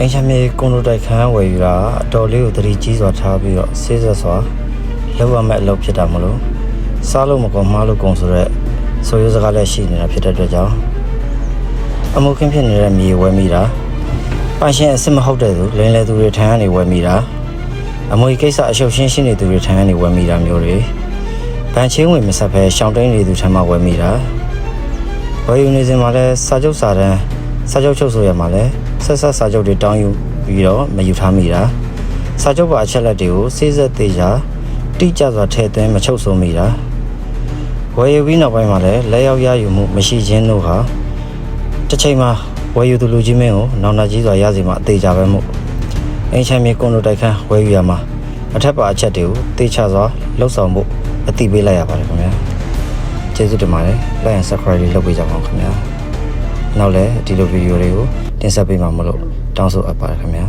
အင်ချမ်းမြေကွန်ဒိုတိုက်ခန်းဝယ်ယူတာအတော်လေးကိုတတိကြီးစွာထားပြီးတော့ဆေးဆက်စွာလောက်ရမယ့်အလုပ်ဖြစ်တာမလို့စားလို့မကောမှားလို့ကုန်ဆိုတော့ဆိုရိုးစကားလည်းရှိနေတာဖြစ်တဲ့အတွက်ကြောင့်အမှုခင်းဖြစ်နေတဲ့မြေဝယ်မိတာပိုင်ရှင်အစ်စ်မဟုတ်တဲ့သူလိန်လေသူတွေထံကနေဝယ်မိတာအမွေကိစ္စအရှုပ်ရှင်းရှင်းနေသူတွေထံကနေဝယ်မိတာမျိုးတွေဗန်ချင်းဝင်မဆက်ဖဲရှောင်းတိန်နေသူထံမှဝယ်မိတာဝယ်ယူနေစဉ်မှာလည်းစာချုပ်စာတမ်းစာချုပ်ချုပ်ဆိုရမှာလည်းဆက်ဆက်စာချုပ်တွေတောင်းယူပြီးတော့မယူထားမိတာစာချုပ်ပါအချက်လက်တွေကိုစိစက်သေးချာတိကျစွာထည့်သွင်းမချုပ်ဆိုမိတာဝယ်ယူပြီးနောက်ပိုင်းမှာလည်းလက်ရောက်ရယူမှုမရှိခြင်းတို့ဟာတစ်ချိန်မှာဝယ်ယူသူလူကြီးမင်းကိုနောင်နာကြီးစွာရစီမှာအသေးချပဲမို့အင်ချမ်းမြေကွန်ဒိုတိုက်ခန်းဝယ်ယူရမှာအထက်ပါအချက်တွေကိုတေချစွာလှုပ်ဆောင်ဖို့အသိပေးလိုက်ရပါတယ်ခင်ဗျာကျေးဇူးတင်ပါတယ် like and subscribe လေးလုပ်ပေးကြပါဦးခင်ဗျာနောက်လည်းဒီလိုဗီဒီယိုတွေကိုတင်ဆက်ပေးမှာမလို့တောင်းဆိုအပ်ပါတယ်ခင်ဗျာ